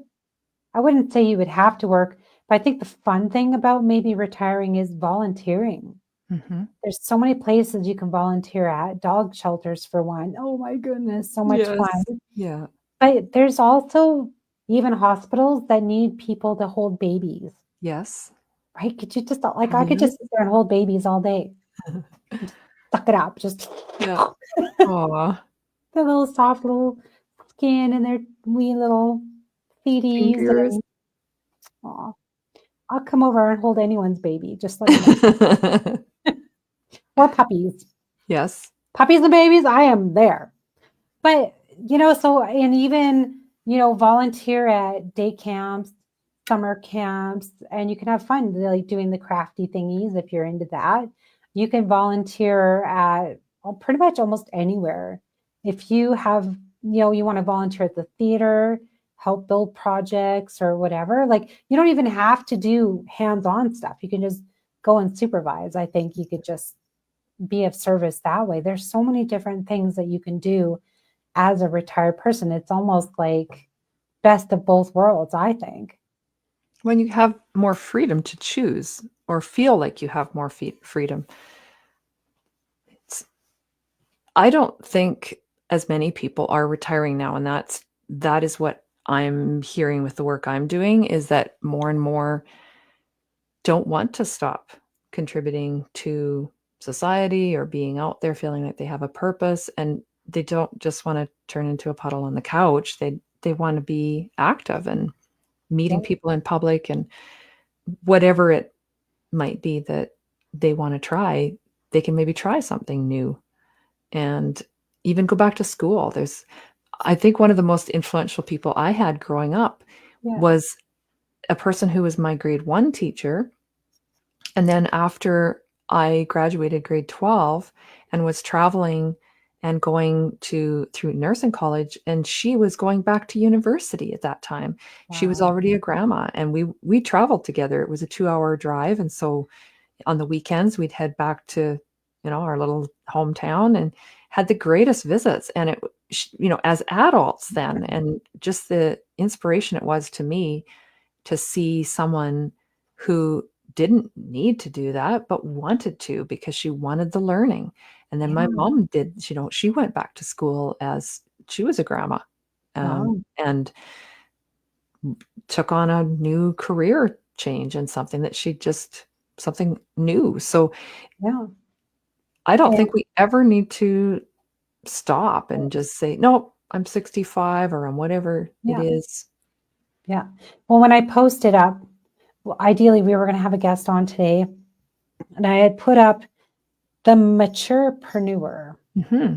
I wouldn't say you would have to work, but I think the fun thing about maybe retiring is volunteering. Hmm. There's so many places you can volunteer at, dog shelters for one. Oh my goodness, so much fun. Yes. Yeah. But there's also even hospitals that need people to hold babies, Yes. right? Could you just like I could Yes. just sit there and hold babies all day. Suck it up, just Yeah. Aw. the little soft little skin and their wee little feeties Fingers. and aw, I'll come over and hold anyone's baby. Just let me know. Or puppies. Yes. Puppies and babies, I am there. But, so and even, volunteer at day camps, summer camps, and you can have fun like doing the crafty thingies if you're into that. You can volunteer at pretty much almost anywhere. If you have, you want to volunteer at the theater, help build projects or whatever, like you don't even have to do hands-on stuff. You can just go and supervise. I think you could just be of service that way. There's so many different things that you can do as a retired person. It's almost like best of both worlds, I think. When you have more freedom to choose or feel like you have more freedom. It's, I don't think as many people are retiring now, and that is what I'm hearing with the work I'm doing is that more and more don't want to stop contributing to society or being out there feeling like they have a purpose, and they don't just want to turn into a puddle on the couch. They want to be active and meeting Yeah. people in public and whatever it might be that they want to try, they can maybe try something new and even go back to school. I think one of the most influential people I had growing up Yeah. was a person who was my grade 1 teacher. And then after I graduated grade 12 and was traveling and going through nursing college, and she was going back to university at that time. She was Wow. already a grandma, and we traveled together. It was a 2-hour drive, and so on the weekends we'd head back to, our little hometown and had the greatest visits. And as adults then, and just the inspiration it was to me to see someone who didn't need to do that, but wanted to because she wanted the learning. And then my Yeah. mom did, she went back to school as she was a grandma, Wow. and took on a new career change and something that something new. So Yeah. I don't And think we ever need to stop and just say, nope, I'm 65 or I'm whatever it yeah. is. Yeah. Well, when I posted up, well, ideally we were going to have a guest on today, and I had put up the maturepreneur. Hmm.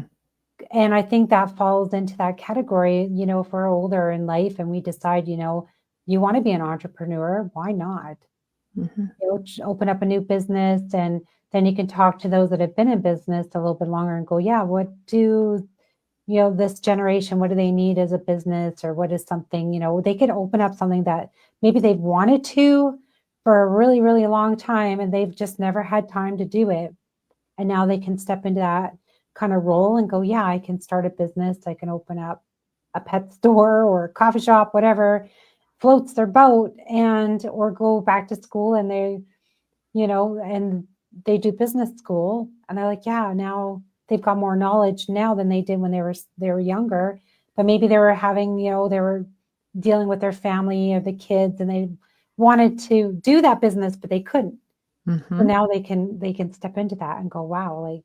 And I think that falls into that category. If we're older in life and we decide, you want to be an entrepreneur, why not? Hmm. Open up a new business, and then you can talk to those that have been in business a little bit longer and go, yeah, what do this generation, what do they need as a business, or what is something, they could open up something that maybe they've wanted to for a really, really long time, and they've just never had time to do it. And now they can step into that kind of role and go, yeah, I can start a business. I can open up a pet store or a coffee shop, whatever floats their boat, and or go back to school, and and they do business school, and they're like, yeah, now they've got more knowledge now than they did when they were younger. But maybe they were having, they were dealing with their family or the kids, and they wanted to do that business, but they couldn't. So Hmm. now they can step into that and go, wow, like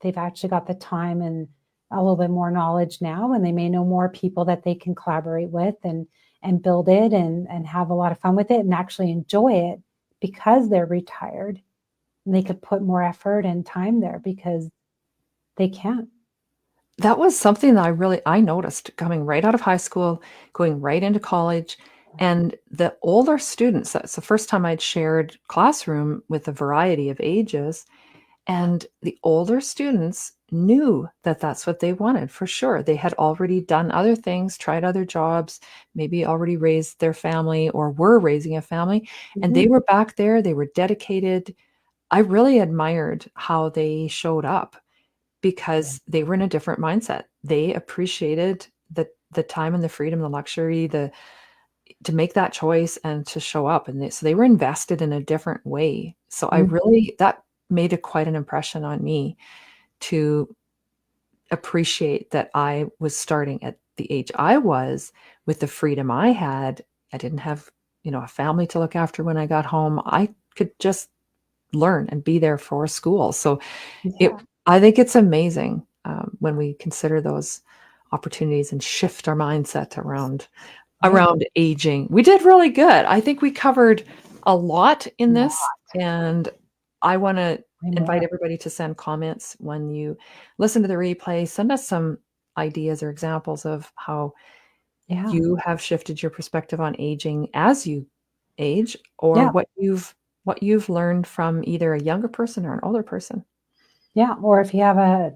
they've actually got the time and a little bit more knowledge now, and they may know more people that they can collaborate with and build it and have a lot of fun with it and actually enjoy it because they're retired, and they could put more effort and time there because they can. That was something that I noticed coming right out of high school, going right into college. And the older students, that's the first time I'd shared classroom with a variety of ages. And the older students knew that that's what they wanted for sure. They had already done other things, tried other jobs, maybe already raised their family or were raising a family. And they Mhm. were back there, they were dedicated. I really admired how they showed up Yeah. because they were in a different mindset. They appreciated the time and the freedom, the luxury, to make that choice and to show up. And so they were invested in a different way. So Mhm. that made quite an impression on me to appreciate that I was starting at the age I was with the freedom I had. I didn't have, a family to look after when I got home. I could just learn and be there for school. So Yeah. I think it's amazing when we consider those opportunities and shift our mindset Right. around aging. We did really good. I think we covered a lot in this, and I want to Way invite more. everybody to send comments when you listen to the replay. Send us some ideas or examples of how Yeah. you have shifted your perspective on aging as you age, or Yeah. what you've learned from either a younger person or an older person. Yeah. Or if you have a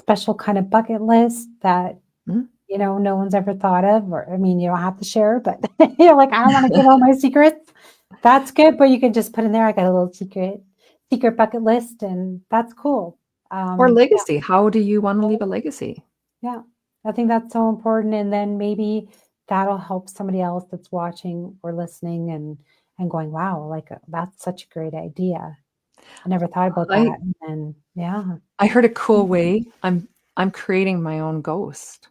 special kind of bucket list that Mm. no one's ever thought of, or I mean, you don't have to share, but like, I don't want to give all my secrets. That's good, but you can just put in there, I got a little secret bucket list, and that's cool. Or Yeah, legacy. How do you want to leave a legacy? yeah. I think that's so important. And then maybe that'll help somebody else that's watching or listening and going, wow, like that's such a great idea. I never thought about I that. And then, yeah, I heard a cool way. I'm creating my own ghost.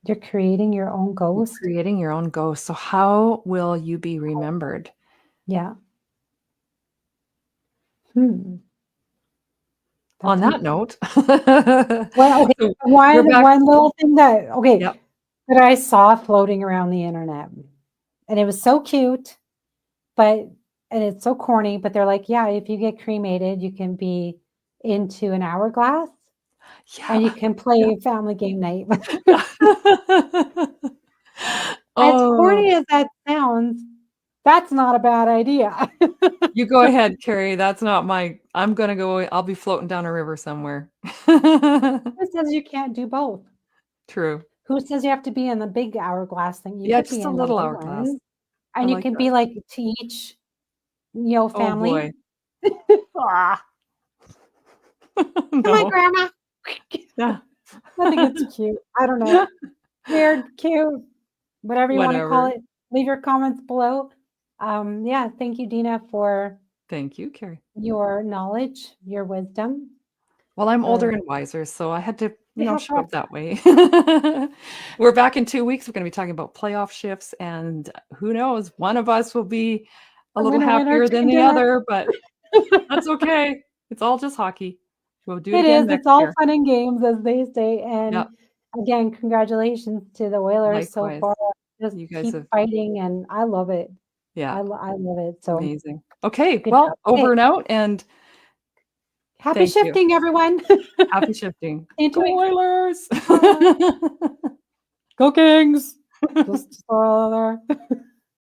you're creating your own You're ghost. creating your own ghost. So how will you be remembered? Yeah. Hmm. On That's that note, well, okay. so we're One back. one little thing that Yep. that I saw floating around the internet, and it was so cute, but and it's so corny, but they're like, yeah, if you get cremated, you can be into an hourglass and you Yeah. can Yeah. play family game night. Yeah. As Oh, corny as that sounds, That's not a bad idea. You go ahead, Cari. That's not my. I'm gonna go. I'll be floating down a river somewhere. Who says you can't do both? True. Who says you have to be in the big hourglass thing? You Yeah, could be just a in the little little hourglass. one, I and you like can that. be like to each, Oh family. boy. Ah, to my No. grandma. Yeah. I think it's cute. I don't know. Weird, cute, whatever you want to call Whatever. it. Leave your comments below. Yeah, thank you, Deena, for Thank you, Cari. your knowledge, your wisdom. Well, I'm older Uh, and wiser, so I had to, yeah, show up that way. We're back in 2 weeks. We're going to be talking about playoff shifts, and who knows, one of us will be a I'm little gonna win our happier than chicken the dinner. other, but that's okay. It's all just hockey. We'll do it It again is. next It's all year. fun and games, as they say. And Yeah, again, congratulations to the Whalers so likewise. far. Just You guys keep have, fighting, and I love it. yeah, I love it. So amazing. Okay, good job. well, Okay, over and out, and happy thank you. shifting, everyone. Happy shifting. See you in 2 Go weeks. Oilers! Bye. Go Kings. Just throw it out there.